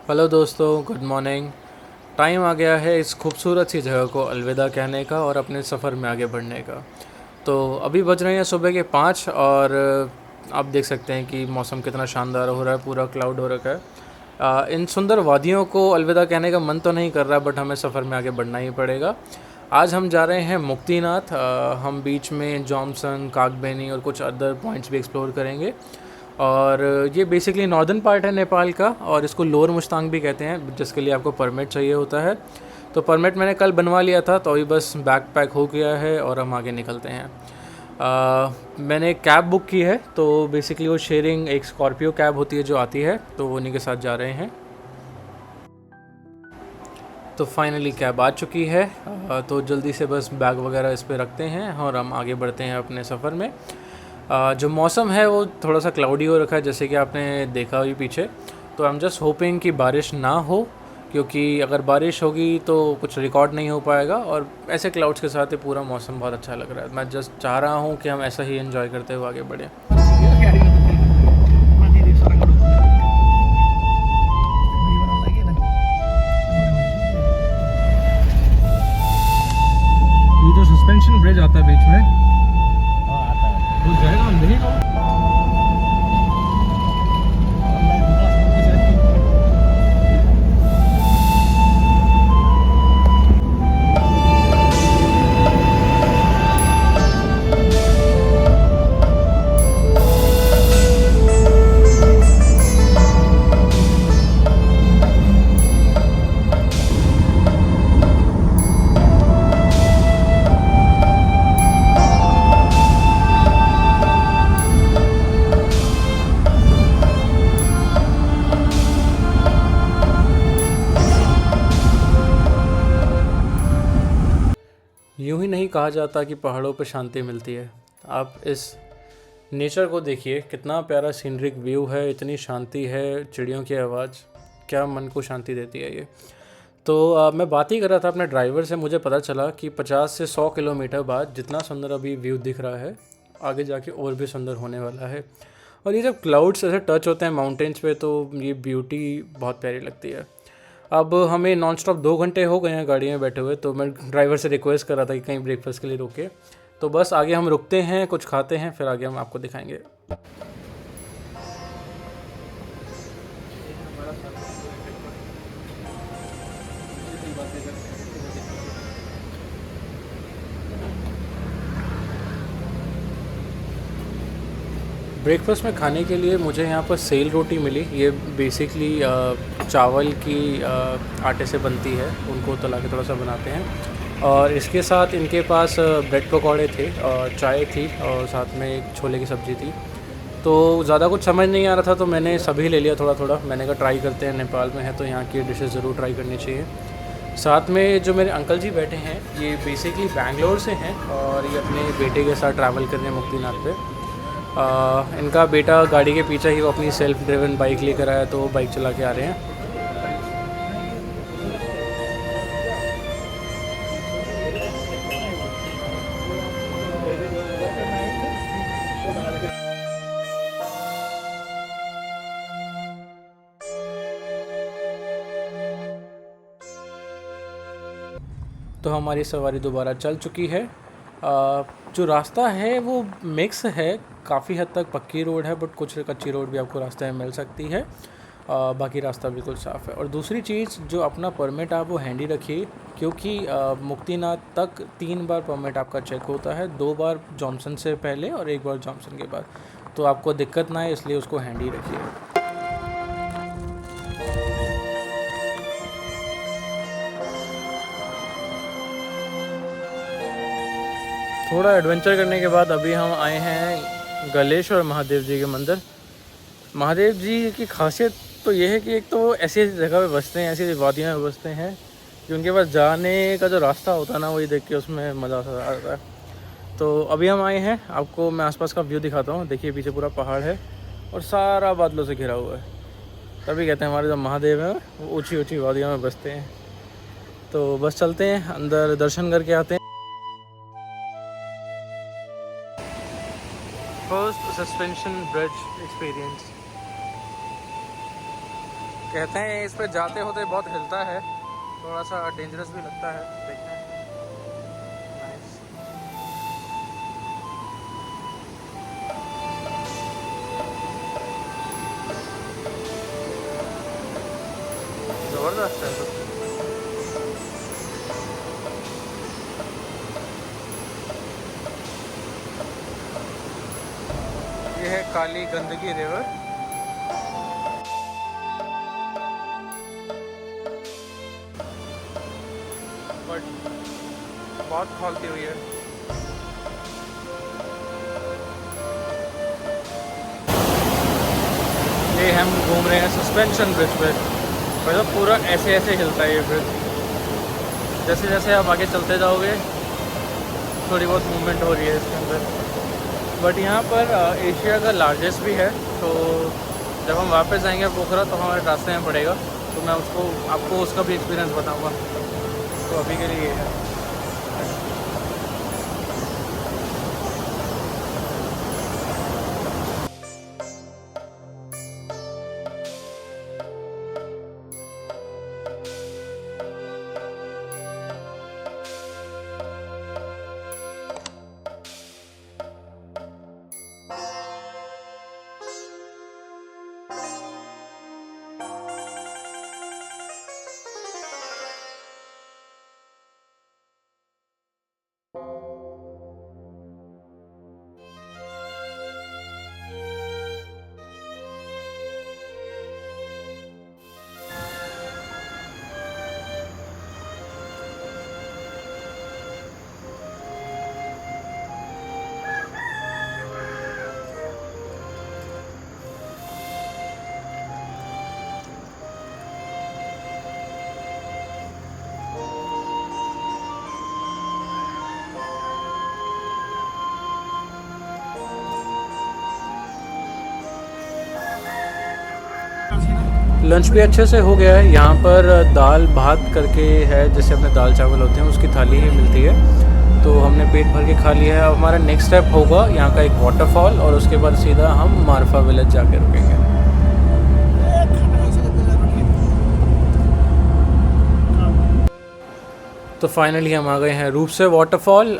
Hello दोस्तों, good morning. Time आ गया है इस खूबसूरत सी जगह को अलविदा कहने का और अपने सफ़र में आगे बढ़ने का। तो अभी बज रहे हैं सुबह के 5 और आप देख सकते हैं कि मौसम कितना शानदार हो रहा है, पूरा क्लाउड हो रखा है। इन सुंदर वादियों को अलविदा कहने का मन तो नहीं कर रहा, बट हमें सफ़र में आगे बढ़ना ही पड़ेगा। आज हम जा रहे हैं मुक्तिनाथ। हम बीच में जॉमसन, कागबेनी और कुछ अदर पॉइंट्स भी एक्सप्लोर करेंगे। और ये बेसिकली नॉर्दर्न पार्ट है नेपाल का और इसको लोअर मुस्तांग भी कहते हैं, जिसके लिए आपको परमिट चाहिए होता है। तो परमिट मैंने कल बनवा लिया था, तो अभी बस बैग पैक हो गया है और हम आगे निकलते हैं। मैंने कैब बुक की है, तो बेसिकली वो शेयरिंग एक स्कॉर्पियो कैब होती है जो आती है, तो उन्हीं के साथ जा रहे हैं। तो फाइनली कैब आ चुकी है। तो जल्दी से बस बैग वगैरह इस पर रखते हैं और हम आगे बढ़ते हैं अपने सफ़र में। जो मौसम है वो थोड़ा सा क्लाउडी हो रखा है, जैसे कि आपने देखा भी पीछे। तो आई एम जस्ट होपिंग कि बारिश ना हो, क्योंकि अगर बारिश होगी तो कुछ रिकॉर्ड नहीं हो पाएगा। और ऐसे क्लाउड्स के साथ ये पूरा मौसम बहुत अच्छा लग रहा है। मैं जस्ट चाह रहा हूँ कि हम ऐसा ही एंजॉय करते हुए आगे बढ़ें। ये जो सस्पेंशन ब्रिज आता है बीच में, हाँ आता है। वो जाएगा हम देखेगा। यूँ ही नहीं कहा जाता कि पहाड़ों पर शांति मिलती है। आप इस नेचर को देखिए, कितना प्यारा सीनरिक व्यू है, इतनी शांति है, चिड़ियों की आवाज़, क्या मन को शांति देती है ये। तो मैं बात ही कर रहा था अपने ड्राइवर से, मुझे पता चला कि 50 से 100 किलोमीटर बाद जितना सुंदर अभी व्यू दिख रहा है, आगे जाके और भी सुंदर होने वाला है। और ये जब क्लाउड्स ऐसे टच होते हैं माउंटेन्स पे, तो ये ब्यूटी बहुत प्यारी लगती है। अब हमें नॉन स्टॉप 2 घंटे हो गए हैं गाड़ी में बैठे हुए, तो मैं ड्राइवर से रिक्वेस्ट कर रहा था कि कहीं ब्रेकफास्ट के लिए रुके। तो बस आगे हम रुकते हैं, कुछ खाते हैं, फिर आगे हम आपको दिखाएंगे। ब्रेकफास्ट में खाने के लिए मुझे यहाँ पर सेल रोटी मिली। ये बेसिकली चावल की आटे से बनती है, उनको तला के थोड़ा सा बनाते हैं। और इसके साथ इनके पास ब्रेड पकौड़े थे और चाय थी और साथ में एक छोले की सब्ज़ी थी। तो ज़्यादा कुछ समझ नहीं आ रहा था, तो मैंने सभी ले लिया थोड़ा थोड़ा। मैंने कहा ट्राई करते हैं, नेपाल में है तो यहाँ की डिशेज़ ज़रूर ट्राई करनी चाहिए। साथ में जो मेरे अंकल जी बैठे हैं, ये बेसिकली बैंगलोर से हैं और ये अपने बेटे के साथ ट्रैवल कर रहे हैं मुक्तिनाथ पे। इनका बेटा गाड़ी के पीछे ही वो अपनी सेल्फ ड्रिवन बाइक लेकर आया, तो वो बाइक चला के आ रहे हैं। तो हमारी सवारी दोबारा चल चुकी है। जो रास्ता है वो मिक्स है, काफ़ी हद तक पक्की रोड है, बट कुछ कच्ची रोड भी आपको रास्ते में मिल सकती है। बाकी रास्ता बिल्कुल साफ़ है। और दूसरी चीज़, जो अपना परमिट आप वो हैंडी रखिए, क्योंकि मुक्तिनाथ तक 3 बार परमिट आपका चेक होता है, 2 बार जॉनसन से पहले और 1 बार जॉनसन के बाद। तो आपको दिक्कत ना आए, इसलिए उसको हैंडी रखिए। थोड़ा एडवेंचर करने के बाद अभी हम आए हैं गलेश्वर महादेव जी के मंदिर। महादेव जी की खासियत तो ये है कि एक तो वो ऐसी ऐसी जगह पे बसते हैं, ऐसी ऐसी वादियों में बसते हैं कि उनके पास जाने का जो रास्ता होता है ना, वही देख के उसमें मज़ा आता है। तो अभी हम आए हैं, आपको मैं आसपास का व्यू दिखाता हूँ। देखिए पीछे पूरा पहाड़ है और सारा बादलों से घिरा हुआ है। तभी कहते हैं हमारे जो महादेव हैं वो ऊँची ऊँची वादियों में बसते हैं। तो बस चलते हैं अंदर, दर्शन करके आते हैं। First suspension bridge experience. कहते हैं इस पे जाते होते बहुत हिलता है, थोड़ा सा डेंजरस भी लगता है, देखते हैं। नाइस। ज़बरदस्त है तो। ये है काली गंदगी रिवर। बट बहुत खौलती हुई है। ये हम घूम रहे हैं सस्पेंशन ब्रिज पे, मतलब पूरा ऐसे ऐसे हिलता है ये ब्रिज। जैसे जैसे आप आगे चलते जाओगे थोड़ी बहुत मूवमेंट हो रही है इसके अंदर। बट यहाँ पर एशिया का लार्जेस्ट भी है, तो जब हम वापस जाएंगे पोखरा तो हमारे रास्ते में पड़ेगा, तो मैं उसको आपको उसका भी एक्सपीरियंस बताऊँगा। तो अभी के लिए ये है। लंच भी अच्छे से हो गया है। यहाँ पर दाल भात करके है, जैसे अपने दाल चावल होते हैं उसकी थाली ही मिलती है, तो हमने पेट भर के खा लिया है। अब हमारा नेक्स्ट स्टेप होगा यहाँ का एक वाटरफॉल, और उसके बाद सीधा हम मारफा विलेज जाके रुकेंगे। तो फाइनली हम आ गए हैं रूपसे वाटरफॉल।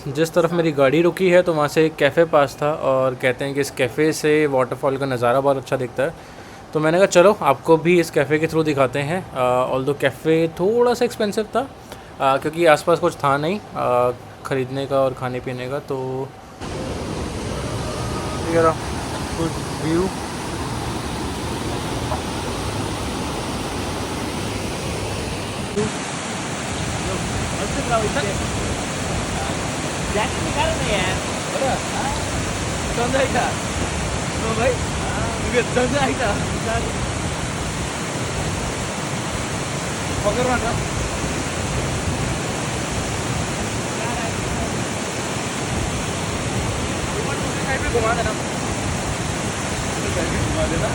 जिस तरफ मेरी गाड़ी रुकी है तो वहाँ से एक कैफ़े पास था, और कहते हैं कि इस कैफ़े से वाटरफॉल का नज़ारा बहुत अच्छा दिखता है। तो मैंने कहा चलो आपको भी इस कैफ़े के थ्रू दिखाते हैं। ऑल्दो कैफ़े थोड़ा सा एक्सपेंसिव था, क्योंकि आसपास कुछ था नहीं ख़रीदने का और खाने पीने का। तो गुड व्यू। जैकेट निकालो ना यार। Contoh itu. Oh baik. Good. Contoh itu. Poker mana? Saya भी घुमा देना। saya भी घुमा देना।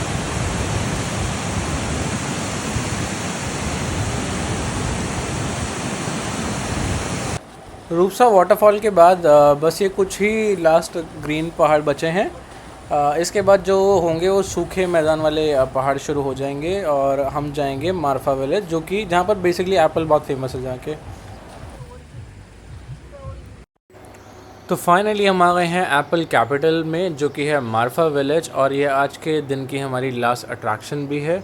रूपसा वाटरफॉल के बाद बस ये कुछ ही लास्ट ग्रीन पहाड़ बचे हैं। इसके बाद जो होंगे वो सूखे मैदान वाले पहाड़ शुरू हो जाएंगे, और हम जाएंगे मारफा विलेज, जो कि जहाँ पर बेसिकली एप्पल बहुत फेमस है जहाँ के। तो फाइनली हम आ गए हैं एप्पल कैपिटल में, जो कि है मारफा विलेज, और ये आज के दिन की हमारी लास्ट अट्रैक्शन भी है।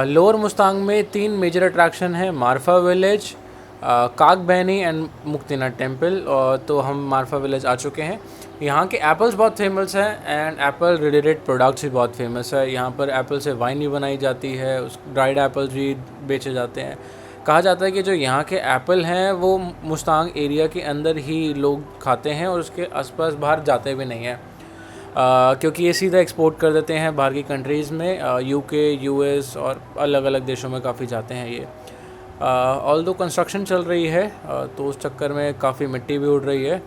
लोअर मुस्तांग में 3 मेजर अट्रैक्शन है, मारफा विलेज, कागबैनी एंड मुक्तिनाथ टेम्पल। तो हम मारफा विलेज आ चुके हैं। यहाँ के एप्पल्स बहुत फेमस हैं, एंड एप्पल रिलेटेड प्रोडक्ट्स भी बहुत फेमस है। यहाँ पर एप्पल से वाइन भी बनाई जाती है, उस ड्राइड एप्पल्स भी बेचे जाते हैं। कहा जाता है कि जो यहाँ के एप्पल हैं वो मुस्तांग एरिया के अंदर ही लोग खाते हैं, और उसके आसपास बाहर जाते भी नहीं हैं, क्योंकि ये सीधा एक्सपोर्ट कर देते हैं बाहर की कंट्रीज़ में। यूके, यूएस और अलग अलग देशों में काफ़ी जाते हैं ये। ऑल्दो कंस्ट्रक्शन चल रही है, तो उस चक्कर में काफ़ी मिट्टी भी उड़ रही है।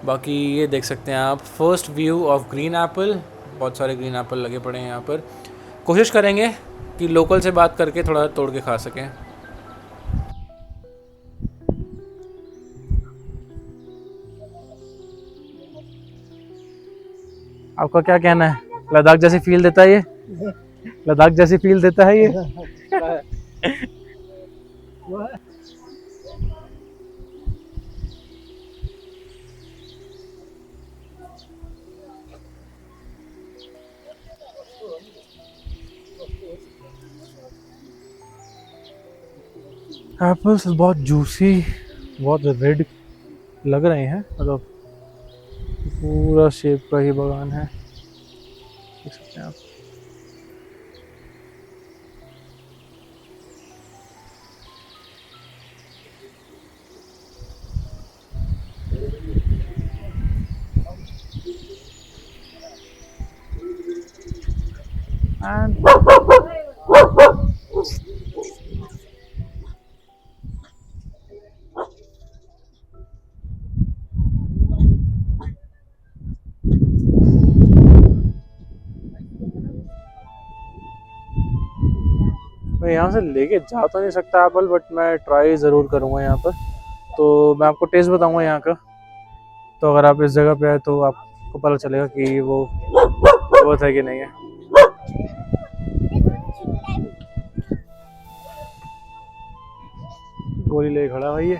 बाकी ये देख सकते हैं आप, first view of green Apple. बहुत सारे ग्रीन एप्पल लगे पड़े हैं यहाँ पर। कोशिश करेंगे कि लोकल से बात करके थोड़ा तोड़ के खा सकें। आपका क्या कहना है, लद्दाख जैसी फील देता है ये? लद्दाख जैसी फील देता है ये। एप्पल्स बहुत जूसी, बहुत रेड लग रहे हैं, मतलब पूरा सेब का ही बागान है, देख सकते हैं आप। And मैं यहाँ से लेके जा तो नहीं सकता एप्पल, बट मैं ट्राई ज़रूर करूँगा यहाँ पर। तो मैं आपको टेस्ट बताऊँगा यहाँ का। तो अगर आप इस जगह पे आए तो आपको पता चलेगा कि वो बहुत है कि नहीं है। गोली ले खड़ा भाई, ये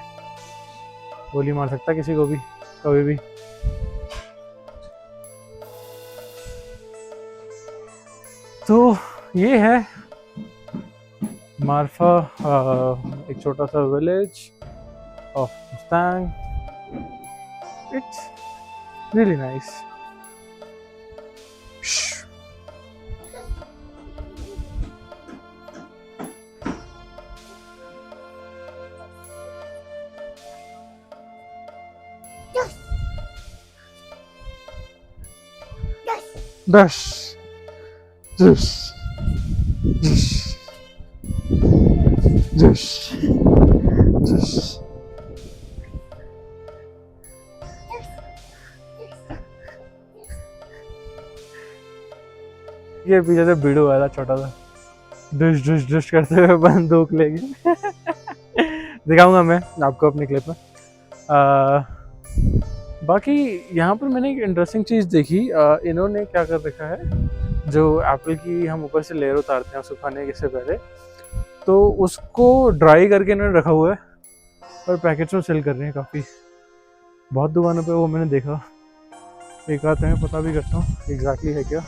गोली मार सकता है किसी को भी कभी भी। तो ये है मार्फा, एक छोटा सा village of Mustang. It's really nice. Dush. Dush. Dush. Dush. Dush. ये पीछे से बीड़ू आया था छोटा सा, डुश डुश डुश करते हुए बंदूक लेके। दिखाऊंगा मैं आपको अपनी क्लिप में। बाकी यहाँ पर मैंने एक इंटरेस्टिंग चीज़ देखी। इन्होंने क्या कर रखा है, जो एप्पल की हम ऊपर से लेयर उतारते हैं सुखाने से पहले, तो उसको ड्राई करके इन्होंने रखा हुआ है और पैकेट्स में सेल कर रहे हैं काफ़ी। बहुत दुकानों पे वो मैंने देखा, एक आते हैं, पता भी करता हूँ एग्जैक्टली है क्या।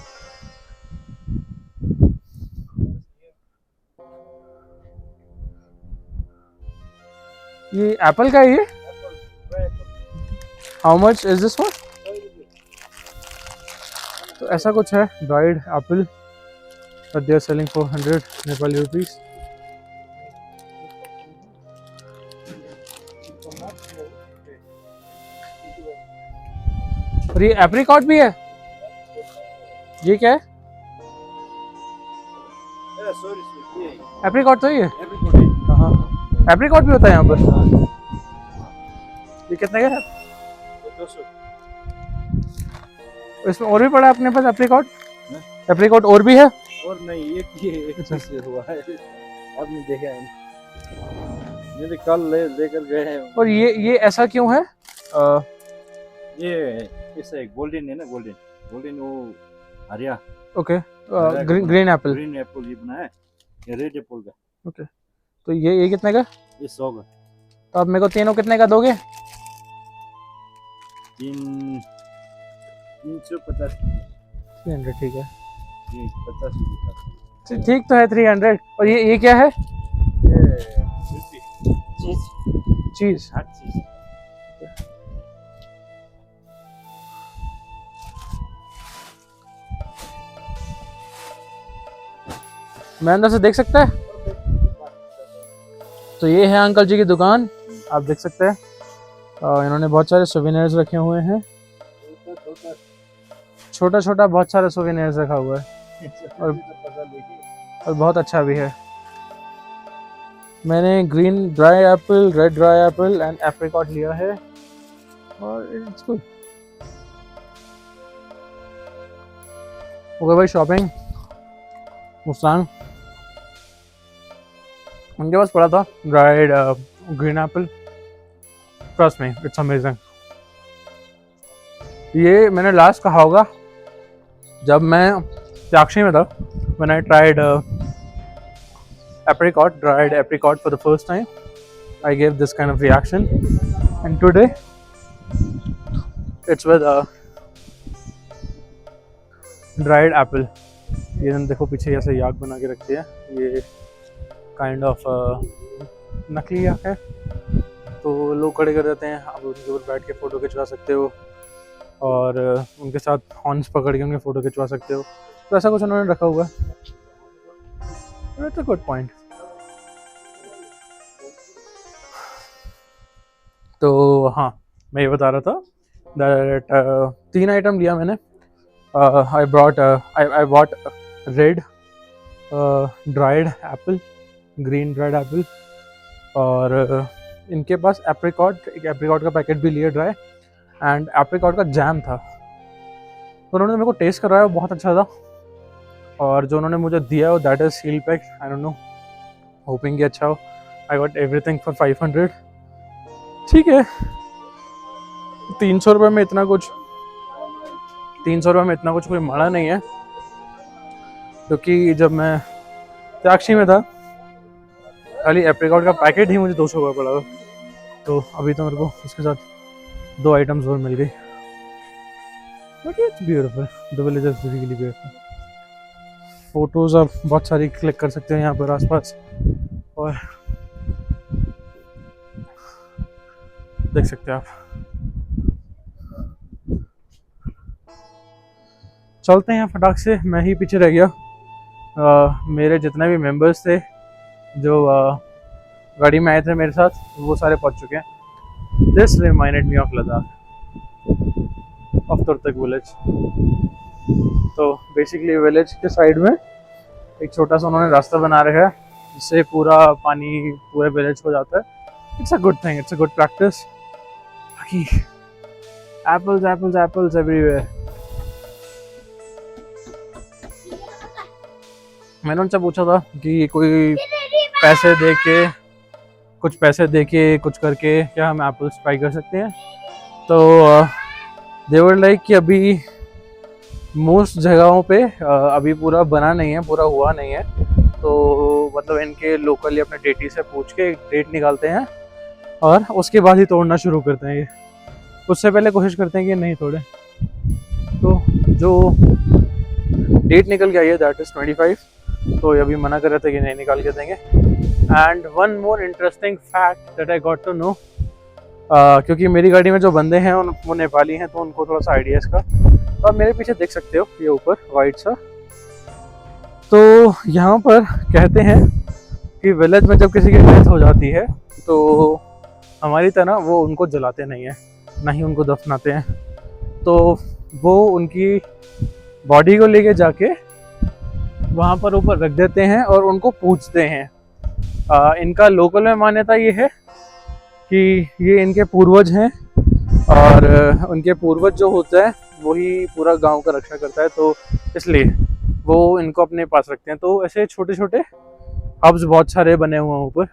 ये एप्पल का है ये? How much is this one? तो ऐसा कुछ है, dried apple, but they are selling for 100 Nepali rupees. और ये एप्रिकॉट भी है, ये क्या है? एप्रिकॉट तो ये, हाँ एप्रिकॉट भी होता है यहाँ पर। ये कितने का है? इसमें और भी पड़ा है अपने पास एप्रिकॉट? एप्रिकॉट और भी है? और नहीं, एक अच्छा से हुआ है, आपने देखा है, मेरे कल लेकर गए हैं। और ये ऐसा क्यों है? ये ऐसा है, गोल्डन है ना, गोल्डन वो हरिया। Okay, green Apple. Green Apple ये बना है, ये रेड एप्पल का। ओके, तो ये कितने का? ये 100 का। तो आप मेरे को तीनों कितने का दोगे? 350। 300, ठीक है, 50 ठीक तो है 300। और ये क्या है? चीज। हर चीज। मैं अंदर से देख सकता है? तो ये है अंकल जी की दुकान, आप देख सकते हैं। इन्होंने बहुत सारे सोवेनियर्स रखे हुए हैं, छोटा छोटा बहुत सारे सोवेनियर्स रखा हुआ है, और बहुत अच्छा भी है। मैंने green dry Apple, red dry Apple and apricot लिया है, और इट्स गुड। ओके भाई, शॉपिंग मुस्तांग, उनके पास पड़ा था dried green Apple. Trust me, it's amazing. ये मैंने लास्ट कहा होगा जब मैं त्याक्षी में था, when I tried apricot, dried apricot for the first time, I gave this kind of reaction. And today, it's with dried apple. ये देखो पीछे ऐसे याक बना के रखती है, ये काइंड ऑफ नकली याक है, तो लोग खड़े कर देते हैं, आप उनके ऊपर बैठ के फ़ोटो खिंचवा सकते हो और उनके साथ हॉर्न्स पकड़ के उनके फ़ोटो खिंचवा सकते हो, तो ऐसा कुछ उन्होंने रखा हुआ है। It's a good point. तो हाँ, मैं ये बता रहा था दैट 3 आइटम लिया मैंने। I bought red dried Apple, green dried Apple, और इनके पास एक एप्रिकॉट का पैकेट भी लिया ड्राई, एंड एप्रिकॉट का जैम था। तो उन्होंने मेरे को टेस्ट करवाया, बहुत अच्छा था, और जो उन्होंने मुझे दिया वो that is seal pack. I don't know, hopping कि अच्छा हो। I got everything for 500। ठीक है, 300 रुपये में इतना कुछ कोई माड़ा नहीं है, क्योंकि जब मैं त्याक्षी में था खाली एप्रिकॉट का पैकेट ही मुझे 200 रुपये पड़ा था। तो अभी तो मेरे को उसके साथ 2 आइटम्स और मिल गई। But it's beautiful, the village is really beautiful. Photos आप बहुत सारी क्लिक कर सकते हैं यहाँ पर आसपास, और देख सकते हैं आप। चलते हैं फटाक से, मैं ही पीछे रह गया। मेरे जितने भी मेंबर्स थे जो गाड़ी में आए थे मेरे साथ, वो सारे पहुंच चुके हैं। This reminded me of Ladakh, of Turtuk village. तो बेसिकली विलेज के साइड में एक छोटा सा उन्होंने रास्ता बना रखा है, जिससे पूरा पानी पूरे विलेज को जाता है। It's a good thing, it's a good practice. बाकी एप्पल्स एप्पल्स एप्पल्स एवरीवेयर। मैंने उनसे पूछा था कि कोई पैसे दे के कुछ करके क्या हम एप्पल्स ट्राई कर सकते हैं। तो दे वर लाइक कि अभी मोस्ट जगहों पे अभी पूरा बना नहीं है, पूरा हुआ नहीं है। तो मतलब इनके लोकली अपने डेटी से पूछ के एक डेट निकालते हैं और उसके बाद ही तोड़ना शुरू करते हैं। ये उससे पहले कोशिश करते हैं कि नहीं तोड़े। तो जो डेट निकल के आई है दैट इज़ 25। तो ये अभी मना कर रहे थे कि नहीं निकाल के देंगे। And one more interesting fact that I got to know, क्योंकि मेरी गाड़ी में जो बंदे हैं वो नेपाली हैं, तो उनको थोड़ा सा आइडिया इसका। तो आप मेरे पीछे देख सकते हो ये ऊपर वाइट सा। तो यहाँ पर कहते हैं कि विलेज में जब किसी की डेथ हो जाती है तो हमारी तरह वो उनको जलाते नहीं हैं, ना ही उनको दफनाते हैं। तो वो उनकी बॉडी को लेके जाके वहाँ पर ऊपर रख देते हैं और उनको पूजते हैं। इनका लोकल में मान्यता ये है कि ये इनके पूर्वज हैं, और उनके पूर्वज जो होता है वही पूरा गांव का रक्षा करता है, तो इसलिए वो इनको अपने पास रखते हैं। तो ऐसे छोटे छोटे हब्स बहुत सारे बने हुए हैं ऊपर।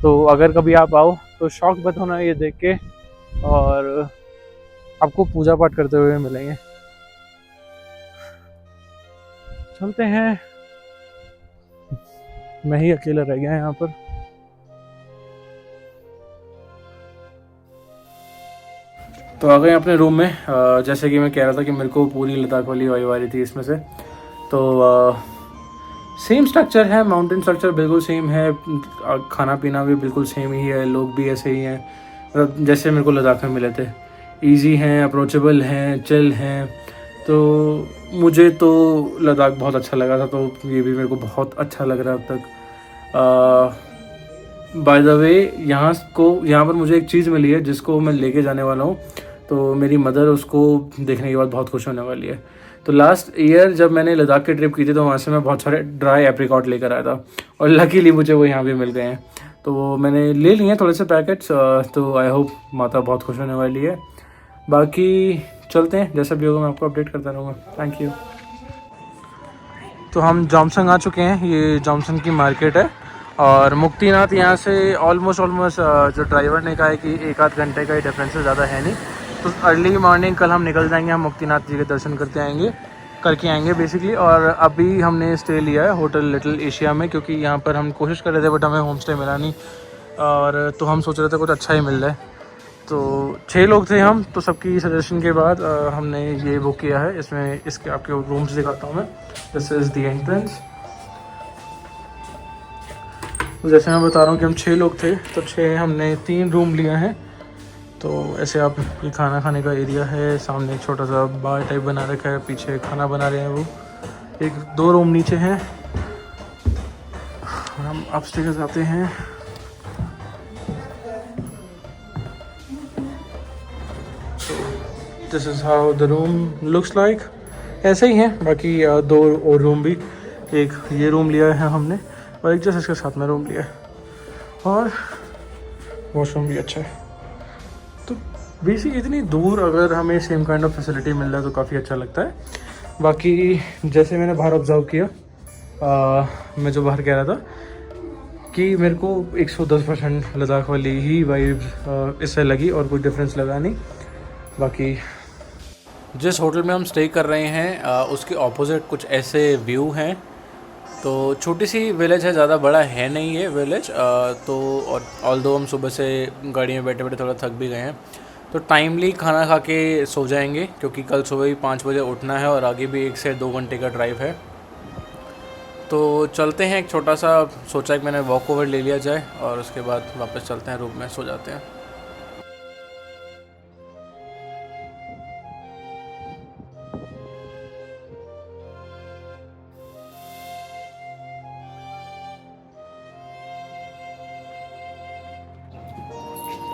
तो अगर कभी आप आओ तो शौक मत होना ये देख के, और आपको पूजा पाठ करते हुए मिलेंगे। चलते हैं, मैं ही अकेला रह गया यहाँ पर। तो आ गए अपने रूम में। जैसे कि मैं कह रहा था कि मेरे को पूरी लद्दाख वाली वाइब आ रही थी इसमें से। तो सेम स्ट्रक्चर है, माउंटेन स्ट्रक्चर बिल्कुल सेम है, खाना पीना भी बिल्कुल सेम ही है, लोग भी ऐसे ही हैं मतलब जैसे मेरे को लद्दाख में मिले थे। इजी हैं, अप्रोचेबल हैं, चिल हैं। तो मुझे तो लद्दाख बहुत अच्छा लगा था, तो ये भी मेरे को बहुत अच्छा लग रहा है अब तक। बाय द वे यहाँ पर मुझे एक चीज़ मिली है जिसको मैं लेके जाने वाला हूँ। तो मेरी मदर उसको देखने के बाद बहुत खुश होने वाली है। तो लास्ट ईयर जब मैंने लद्दाख की ट्रिप की थी तो वहाँ से मैं बहुत सारे ड्राई एप्रिकॉट लेकर आया था, और लकीली मुझे वो यहाँ भी मिल गए हैं। तो वो मैंने ले लिए हैं थोड़े से पैकेट्स। तो आई होप माता बहुत खुश होने वाली है। बाकी चलते हैं, जैसा भी होगा मैं आपको अपडेट करता रहूँगा। Thank you. तो हम जॉमसंग आ चुके हैं, ये जॉमसंग की मार्केट है, और मुक्तिनाथ यहाँ से ऑलमोस्ट जो ड्राइवर ने कहा है कि 1-8 घंटे का ही डिफरेंस है, ज़्यादा है नहीं। तो अर्ली मॉर्निंग कल हम निकल जाएंगे, हम मुक्तिनाथ जी के दर्शन करते आएंगे। करके आएंगे बेसिकली। और अभी हमने स्टे लिया है होटल लिटिल एशिया में, क्योंकि यहाँ पर हम कोशिश कर रहे थे बट हमें होम स्टे मिला नहीं, और तो हम सोच रहे थे कुछ अच्छा ही मिल जाए। तो 6 लोग थे हम, तो सबकी सजेशन के बाद हमने ये बुक किया है। इसमें इसके आपके रूम्स दिखाता हूँ मैं। This is the entrance. जैसे मैं बता रहा हूँ कि हम 6 लोग थे, तो 6 हमने 3 रूम लिया है। तो ऐसे आप, ये खाना खाने का एरिया है, सामने एक छोटा सा बार टाइप बना रखा है, पीछे खाना बना रहे हैं वो। 1-2 रूम नीचे हैं, हम अपस्टेयर्स आते हैं। This is how the room looks like. ऐसे ही हैं बाकी 2 और रूम भी। एक ये रूम लिया है हमने, और एक जैसे इसके साथ में रूम लिया है, और वॉशरूम भी अच्छा है। तो बेसिक इतनी दूर अगर हमें सेम काइंड ऑफ फैसिलिटी मिल रहा है तो काफ़ी अच्छा लगता है। बाकी जैसे मैंने बाहर ऑब्जर्व किया, मैं जो बाहर कह रहा था कि मेरे को 110% लद्दाख वाली ही वाइब इससे लगी, और कोई डिफरेंस लगा नहीं। बाकी जिस होटल में हम स्टे कर रहे हैं उसके ऑपोजिट कुछ ऐसे व्यू हैं। तो छोटी सी विलेज है, ज़्यादा बड़ा है नहीं ये विलेज। तो और ऑल्दो हम सुबह से गाड़ी में बैठे बैठे थोड़ा थक भी गए हैं, तो टाइमली खाना खा के सो जाएंगे, क्योंकि कल सुबह ही 5 बजे उठना है, और आगे भी 1 से 2 घंटे का ड्राइव है। तो चलते हैं, एक छोटा सा सोचा कि मैंने वॉक ओवर ले लिया जाए, और उसके बाद वापस चलते हैं रूम में, सो जाते हैं।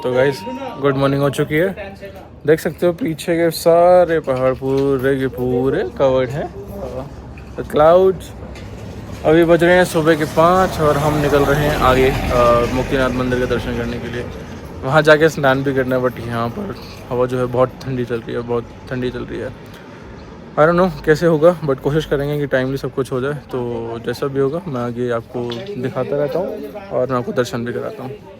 तो गाइस गुड मॉर्निंग हो चुकी है। देख सकते हो पीछे के सारे पहाड़ पूरे के पूरे कवर्ड हैं क्लाउड्स। अभी बज रहे हैं सुबह के 5, और हम निकल रहे हैं आगे मुक्तिनाथ मंदिर के दर्शन करने के लिए। वहाँ जाके स्नान भी करना है, बट यहाँ पर हवा जो है बहुत ठंडी चल रही है, बहुत ठंडी चल रही है। आई डोंट नो कैसे होगा, बट कोशिश करेंगे कि टाइमली सब कुछ हो जाए। तो जैसा भी होगा मैं आगे आपको दिखाता रहता हूँ, और मैं आपको दर्शन भी कराता हूँ।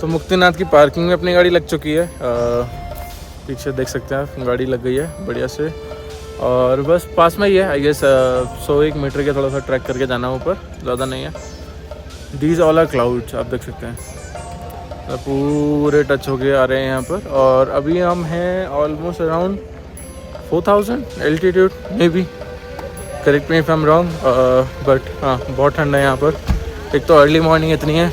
तो मुक्तिनाथ की पार्किंग में अपनी गाड़ी लग चुकी है। पीछे देख सकते हैं आप, गाड़ी लग गई है बढ़िया से। और बस पास में ही है, आई गेस 101 मीटर के थोड़ा सा ट्रैक करके जाना है ऊपर, ज़्यादा नहीं है। दीज ऑल आर क्लाउड्स, आप देख सकते हैं तो पूरे टच होके आ रहे हैं यहाँ पर। और अभी हम हैं almost around 4000 altitude, may be, correct me if I am wrong, but हाँ बहुत ठंड है यहाँ पर। एक तो अर्ली मॉर्निंग इतनी है।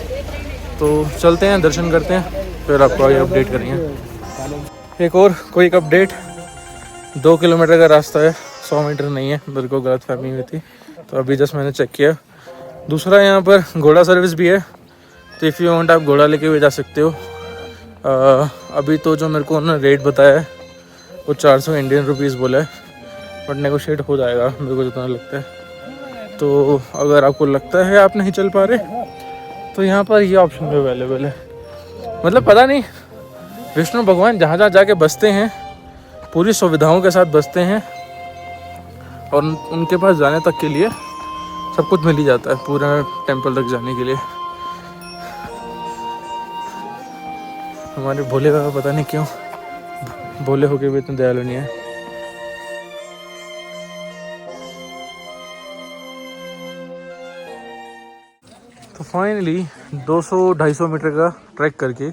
तो चलते हैं, दर्शन करते हैं, फिर आपको आगे अपडेट करेंगे। एक और कोई अपडेट, 2 किलोमीटर का रास्ता है, 100 मीटर नहीं है, मेरे को गलत फहमी हुई थी, तो अभी जस्ट मैंने चेक किया। दूसरा यहाँ पर घोड़ा सर्विस भी है, तो इफ़ यू वांट आप घोड़ा लेके भी जा सकते हो। अभी तो जो मेरे को उन्होंने रेट बताया है वो 400 इंडियन रुपीज़ बोला है, बट नेगोशिएट हो जाएगा मेरे को जितना लगता है। तो अगर आपको लगता है आप नहीं चल पा रहे, तो यहाँ पर ये ऑप्शन भी अवेलेबल है। मतलब पता नहीं, विष्णु भगवान जहाँ जहाँ जाके बसते हैं पूरी सुविधाओं के साथ बसते हैं, और उनके पास जाने तक के लिए सब कुछ मिल ही जाता है, पूरा टेंपल तक जाने के लिए। हमारे भोले बाबा पता नहीं क्यों भोले होके भी इतने दयालु नहीं है। फाइनली 200-250 मीटर का ट्रैक करके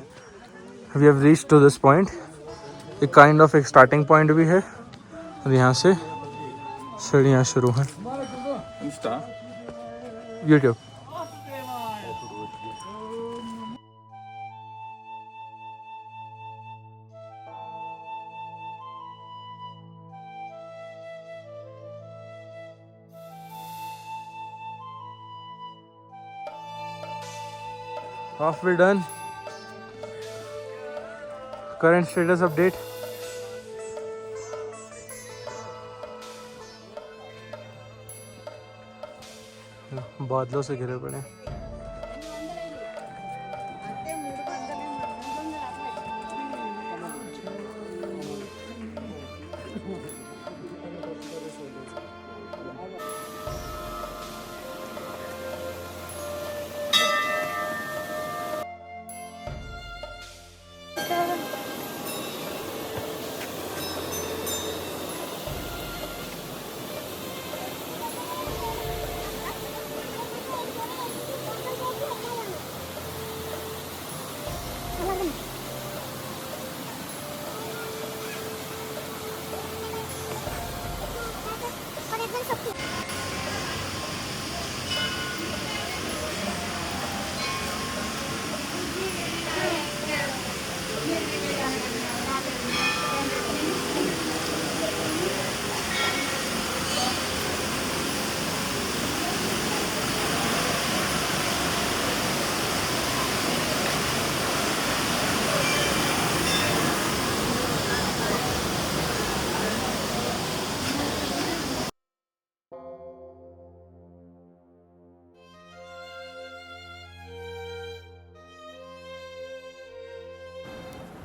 we have reach to this point. एक काइंड ऑफ एक स्टार्टिंग पॉइंट भी है और यहाँ से सीढ़ियाँ शुरू हैं। YouTube halfway done. Current status update. बादलों से घिरे पड़े।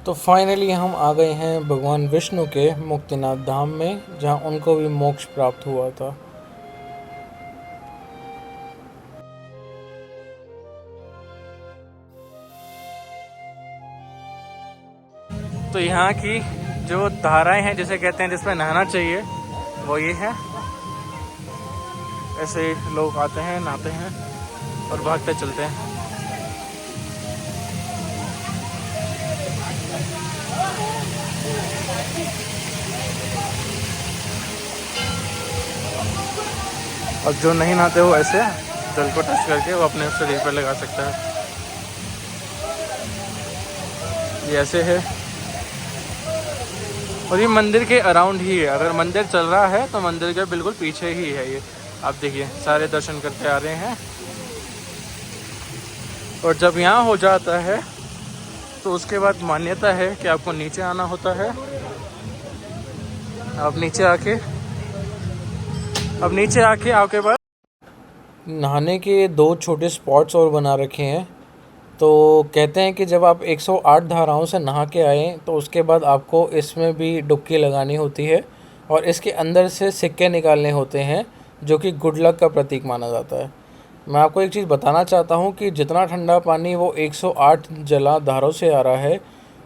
तो फाइनली हम आ गए हैं भगवान विष्णु के मुक्तिनाथ धाम में, जहां उनको भी मोक्ष प्राप्त हुआ था। तो यहाँ की जो धाराएं हैं, जिसे कहते हैं जिसमें नहाना चाहिए, वो ये है। ऐसे लोग आते हैं, नहाते हैं और भागते चलते हैं। और जो नहीं नहाते हो ऐसे जल को टच करके वो अपने शरीर पर लगा सकता है। ये ऐसे है और ये मंदिर के अराउंड ही है। अगर मंदिर चल रहा है तो मंदिर के बिल्कुल पीछे ही है ये। आप देखिए सारे दर्शन करते आ रहे हैं। और जब यहाँ हो जाता है तो उसके बाद मान्यता है कि आपको नीचे आना होता है। आप नीचे आके आपके पास नहाने के 2 छोटे स्पॉट्स और बना रखे हैं। तो कहते हैं कि जब आप 108 धाराओं से नहा के आए तो उसके बाद आपको इसमें भी डुबकी लगानी होती है और इसके अंदर से सिक्के निकालने होते हैं, जो कि गुड लक का प्रतीक माना जाता है। मैं आपको एक चीज़ बताना चाहता हूँ कि जितना ठंडा पानी वो 108 जलाधारों से आ रहा है,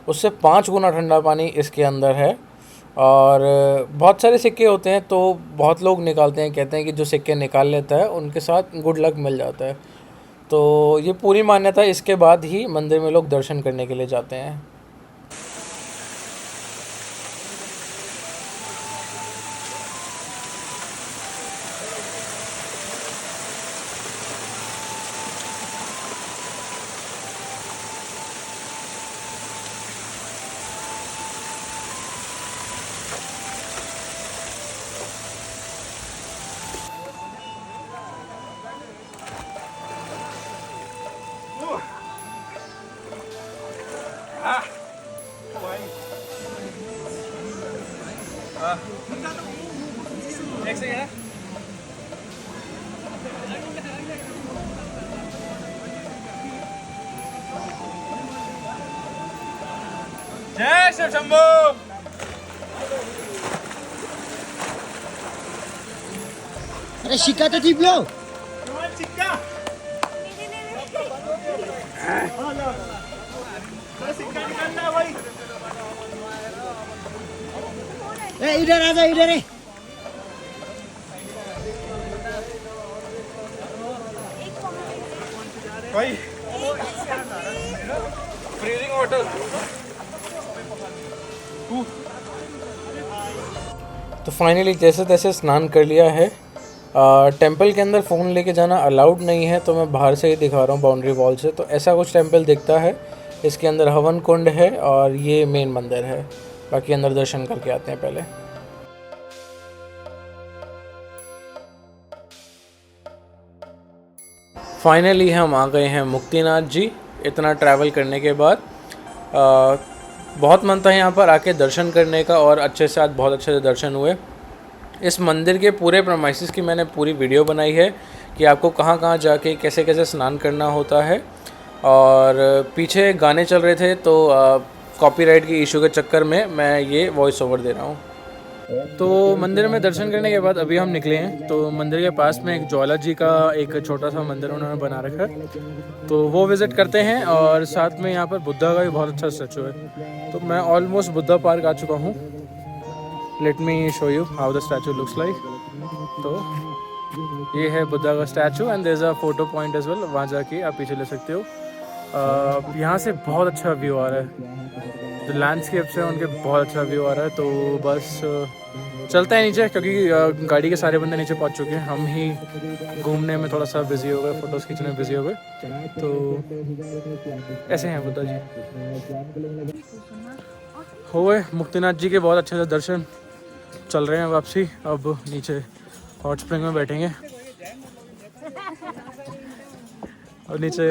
उससे 5 गुना ठंडा पानी इसके अंदर है। और बहुत सारे सिक्के होते हैं, तो बहुत लोग निकालते हैं, कहते हैं कि जो सिक्के निकाल लेता है उनके साथ गुड लक मिल जाता है। तो ये पूरी मान्यता इसके बाद ही मंदिर में लोग दर्शन करने के लिए जाते हैं। एक सेकंड है। जय शिव शंभू। अरे शिक्का तो टिप लो। इधर आ जाओ, इधर है। भाई फ्रीजिंग वाटर। तो फाइनली जैसे तैसे स्नान कर लिया है। टेंपल के अंदर फ़ोन लेके जाना अलाउड नहीं है, तो मैं बाहर से ही दिखा रहा हूँ बाउंड्री वॉल से। तो ऐसा कुछ टेंपल दिखता है। इसके अंदर हवन कुंड है और ये मेन मंदिर है। बाकी अंदर दर्शन करके आते हैं पहले। फाइनली हम आ गए हैं मुक्तिनाथ जी। इतना ट्रैवल करने के बाद बहुत मन था यहाँ पर आके दर्शन करने का, और अच्छे से आज बहुत अच्छे से दर्शन हुए। इस मंदिर के पूरे प्रेमाइसिस की मैंने पूरी वीडियो बनाई है कि आपको कहाँ कहाँ जाके कैसे कैसे स्नान करना होता है। और पीछे गाने चल रहे थे, तो कॉपीराइट की इशू के चक्कर में मैं ये वॉइस ओवर दे रहा हूँ। तो मंदिर में दर्शन करने के बाद अभी हम निकले हैं। तो मंदिर के पास में एक ज्वाला जी का एक छोटा सा मंदिर उन्होंने बना रखा है, तो वो विज़िट करते हैं। और साथ में यहाँ पर बुद्धा का भी बहुत अच्छा स्टैचू है। तो मैं ऑलमोस्ट बुद्धा पार्क आ चुका हूँ। Let me show you how the statue looks like. तो ये है बुद्धा का statue and there is a photo point as well. वहाँ जाके आप पीछे ले सकते हो। यहाँ से बहुत अच्छा व्यू आ रहा है। जो लैंडस्केप से उनके बहुत अच्छा व्यू आ रहा है। तो बस चलते हैं नीचे, क्योंकि गाड़ी के सारे बंदे नीचे पहुँच चुके हैं। हम ही घूमने में थोड़ा सा बिजी हो गए, फ़ोटोज़ खींचने में बिजी हो गए। तो ऐसे हैं बुद्धा जी। हो गए मुक्तिनाथ जी के बहुत अच्छे से दर्शन। चल रहे हैं वापसी। अब नीचे हॉट स्प्रिंग में बैठेंगे और नीचे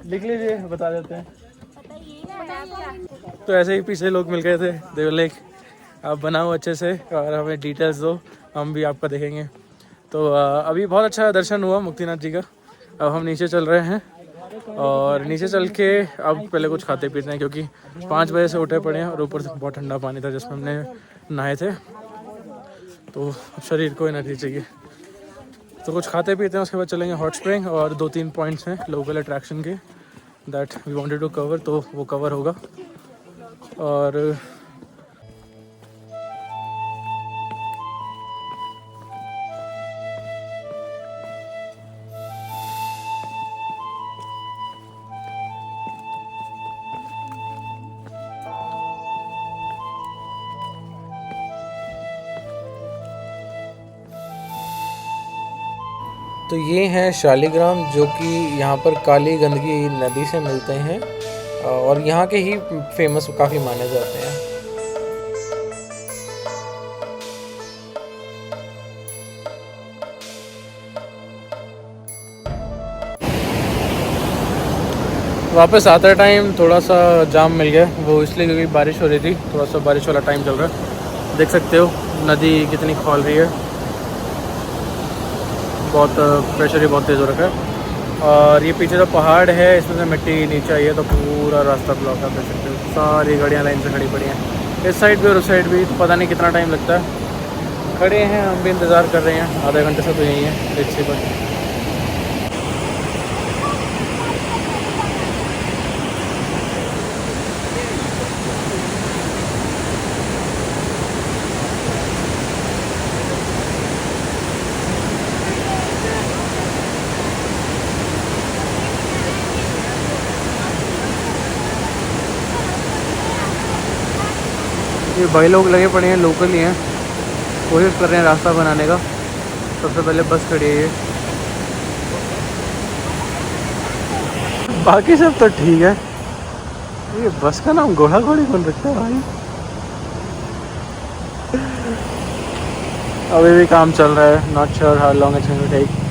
लिख लीजिए, बता देते हैं। तो ऐसे ही पीछे लोग मिल गए थे, देवर लेक आप बनाओ अच्छे से और हमें डिटेल्स दो, हम भी आपका देखेंगे। तो अभी बहुत अच्छा दर्शन हुआ मुक्तिनाथ जी का। अब हम नीचे चल रहे हैं और नीचे चल के अब पहले कुछ खाते पीते हैं, क्योंकि 5 बजे से उठे पड़े हैं और ऊपर से बहुत ठंडा पानी था जिसमें हमने नहाए थे। तो अब शरीर को एनर्जी चाहिए, तो कुछ खाते पीते हैं। उसके बाद चलेंगे हॉट स्प्रिंग। और 2-3 पॉइंट्स हैं लोकल अट्रैक्शन के that we wanted to cover, तो वो कवर होगा। और तो ये हैं शालिग्राम, जो कि यहाँ पर काली गंदगी नदी से मिलते हैं और यहाँ के ही फेमस काफ़ी माने जाते हैं। वापस आते टाइम थोड़ा सा जाम मिल गया, वो इसलिए क्योंकि बारिश हो रही थी। थोड़ा सा बारिश वाला टाइम चल रहा है। देख सकते हो नदी कितनी खोल रही है, बहुत प्रेशर ही बहुत तेज़ हो रखा है। और ये पीछे जो पहाड़ है इसमें से मिट्टी नीचे आई है, तो पूरा रास्ता ब्लॉक है। देख सकते हो सारी गाड़ियाँ लाइन से खड़ी पड़ी हैं, इस साइड भी और उस साइड भी। पता नहीं कितना टाइम लगता है। खड़े हैं, हम भी इंतज़ार कर रहे हैं। आधे घंटे से तो यहीं है टैक्सी पर। ये भाई लोग लगे पड़े हैं, लोकल ही हैं, कोशिश कर रहे हैं रास्ता बनाने का। सबसे पहले बस खड़ी है ये, बाकी सब तो ठीक है। ये बस का नाम घोड़ा घोड़ी कौन रखता है भाई? अभी भी काम चल रहा है। Not sure how long it's going to take.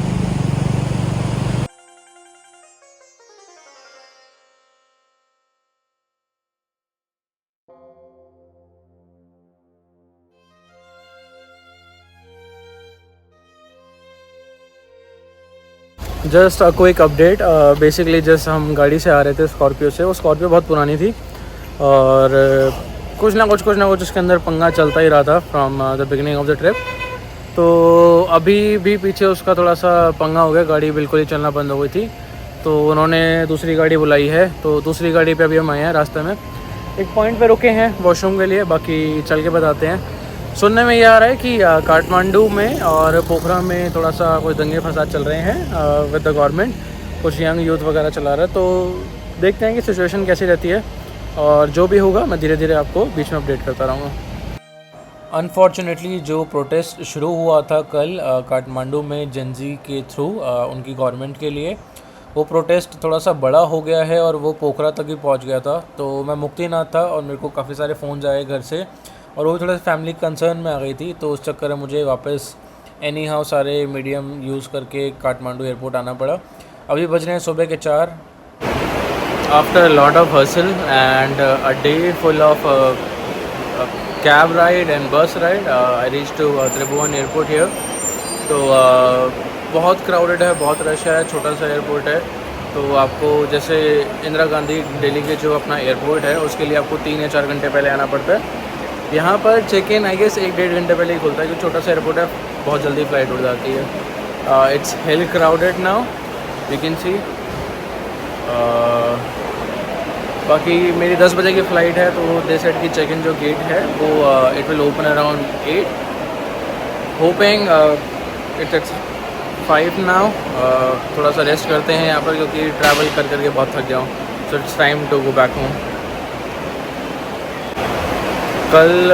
Just a quick update. Basically just हम गाड़ी से आ रहे थे स्कॉर्पियो से। वो स्कॉर्पियो बहुत पुरानी थी और कुछ ना कुछ उसके अंदर पंगा चलता ही रहा था from the beginning of the trip. तो अभी भी पीछे उसका थोड़ा सा पंगा हो गया, गाड़ी बिल्कुल ही चलना बंद हो गई थी। तो उन्होंने दूसरी गाड़ी बुलाई है, तो दूसरी गाड़ी पे अभी हम आए हैं। रास्ते में एक पॉइंट पे रुके हैं वॉशरूम के लिए, बाकी चल के बताते हैं। सुनने में ये आ रहा है कि काठमांडू में और पोखरा में थोड़ा सा कोई दंगे फसाद चल रहे हैं विद द गवर्नमेंट, कुछ यंग यूथ वगैरह चला रहा है। तो देखते हैं कि सिचुएशन कैसी रहती है, और जो भी होगा मैं धीरे धीरे आपको बीच में अपडेट करता रहूँगा। अनफॉर्चुनेटली जो प्रोटेस्ट शुरू हुआ था कल काठमांडू में जेनजी के थ्रू उनकी गवर्नमेंट के लिए, वो प्रोटेस्ट थोड़ा सा बड़ा हो गया है और वो पोखरा तक ही पहुंच गया था। तो मैं मुक्तिनाथ था और मेरे को काफ़ी सारे फ़ोन्स आए घर से, और वो थोड़ा सा फैमिली कंसर्न में आ गई थी। तो उस चक्कर में मुझे वापस एनी हाउ सारे मीडियम यूज़ करके काठमांडू एयरपोर्ट आना पड़ा। अभी बज रहे हैं सुबह के 4। After lot of hustle and a day full of cab ride and bus ride, I reached to Tribhuvan airport here. तो बहुत क्राउडेड है, बहुत रश है, छोटा सा एयरपोर्ट है। तो आपको जैसे इंदिरा गांधी दिल्ली के जो अपना एयरपोर्ट है उसके लिए आपको 3 या 4 घंटे पहले आना पड़ता है। यहाँ पर चेक इन आई गेस 1-1.5 घंटे पहले ही खुलता है, क्योंकि छोटा सा एयरपोर्ट है, बहुत जल्दी फ्लाइट उड़ जाती है। It's hello crowded now, you can see. बाकी मेरी 10 बजे की फ़्लाइट है, तो दे सेड की चेक इन जो गेट है वो it will open around 8, hopping it's 5 now. थोड़ा सा रेस्ट करते हैं यहाँ पर, क्योंकि ट्रैवल कर करके बहुत थक गया हूँ। So it's time to go back home. कल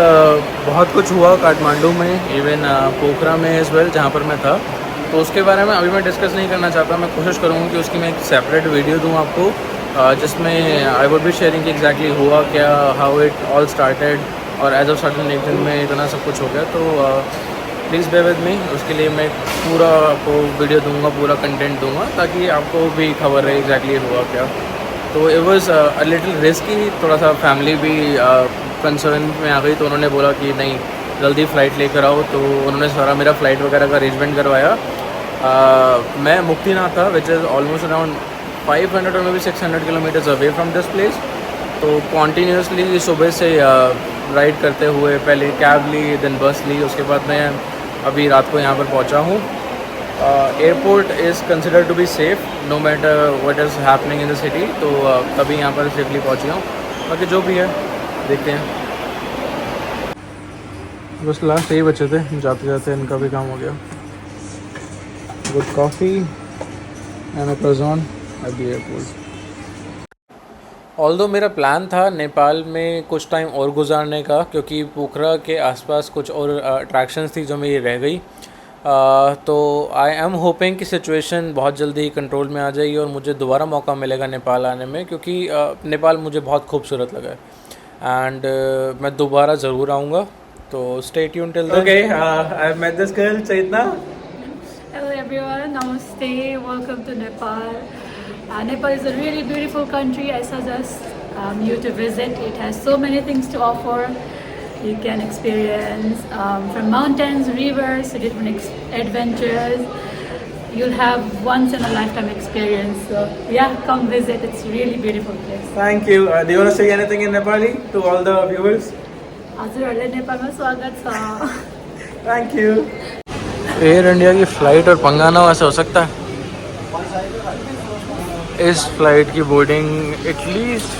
बहुत कुछ हुआ काठमांडू में, इवन पोखरा में एज वेल जहाँ पर मैं था। तो उसके बारे में अभी मैं डिस्कस नहीं करना चाहता। मैं कोशिश करूँगा कि उसकी मैं एक सेपरेट वीडियो दूँ आपको, जिसमें I would be sharing exactly हुआ क्या, हाउ इट ऑल स्टार्टेड, और एज ऑफ सडन एक दिन में इतना सब कुछ हो गया। तो प्लीज़ बे विद मी, उसके लिए मैं पूरा आपको वीडियो दूंगा, पूरा कंटेंट दूंगा, ताकि आपको भी खबर रहे एग्जैक्टली हुआ क्या। तो it was a little risky, थोड़ा सा फैमिली भी कंसर्न में आ गई। तो उन्होंने बोला कि नहीं जल्दी फ़्लाइट लेकर आओ, तो उन्होंने सारा मेरा फ़्लाइट वगैरह का अरेंजमेंट करवाया। मैं मुक्तिनाथ था, विच इज़ ऑलमोस्ट अराउंड 500 और may be 600 kilometres away from this place. तो कॉन्टीन्यूसली सुबह से राइड करते हुए पहले कैब ली, देन बस ली, उसके बाद मैं अभी रात को यहाँ पर पहुँचा हूँ। Airport is considered to be safe no matter what is happening in the city. तो तभी यहाँ पर सेफली पहुँच गया हूँ। बाकी जो भी है देखते हैं। बस लास्ट यही बचे थे, जाते जाते इनका भी काम हो गया। Good coffee and a croissant at the airport. Although मेरा प्लान था नेपाल में कुछ टाइम और गुजारने का, क्योंकि पोखरा के आसपास कुछ और अट्रैक्शंस थी जो मेरी रह गई। तो आई एम होपिंग कि सिचुएशन बहुत जल्दी कंट्रोल में आ जाएगी और मुझे दोबारा मौका मिलेगा नेपाल आने में, क्योंकि नेपाल मुझे बहुत खूबसूरत लगा है एंड मैं दोबारा ज़रूर आऊँगा। तो stay tuned till then. Okay, I have met this girl Chetna. Hello everyone, namaste, welcome to Nepal. Nepal is a really beautiful country. I suggest you to visit. It has so many things to offer. You can experience from mountains, rivers, to different adventures. You'll have once in a lifetime experience. So yeah, come visit. It's a really beautiful place. Thank you. Do you want to say anything in Nepali to all the viewers? हजुरहरुलाई नेपालमा स्वागत छ। Thank you. Air India की flight और पंगा ना हो, ऐसा हो सकता है। इस फ्लाइट की बोर्डिंग एटलीस्ट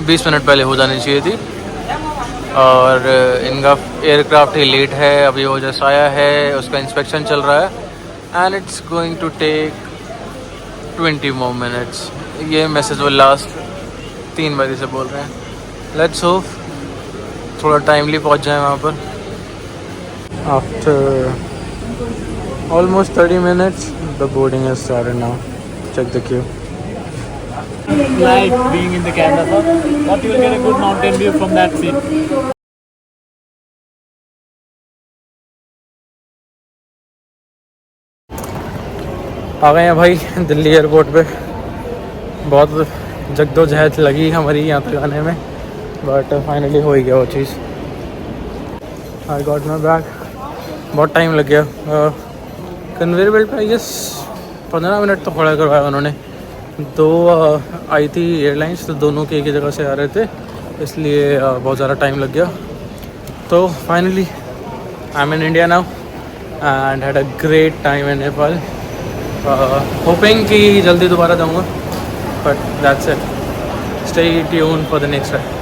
20 मिनट पहले हो जानी चाहिए थी, और इनका एयरक्राफ्ट ही लेट है। अभी वो जस्ट आया है, उसका इंस्पेक्शन चल रहा है and it's going to take 20 more minutes. ये मैसेज वो लास्ट 3 बजे से बोल रहे हैं। लेट्स होप थोड़ा टाइमली पहुंच जाए वहाँ पर। After almost 30 minutes the boarding has started now. Check the queue. Like being in the camera, but you will get a good mountain view from that seat. आ गए हैं भाई दिल्ली एयरपोर्ट पे। बहुत जद्दोजहद लगी हमारी यहाँ तक आने में, बट फाइनली हो ही गया वो चीज़। I got my bag. बहुत टाइम लग गया। कन्वेयर बेल्ट पे आई गेस 15 मिनट तो खड़ा करवाया उन्होंने। 2 आई थी एयरलाइंस, तो दोनों के एक ही जगह से आ रहे थे, इसलिए बहुत ज़्यादा टाइम लग गया। तो finally I am in India now and had a great time in Nepal. Hopping कि जल्दी दोबारा जाऊँगा, but that's it. Stay tune for the next time.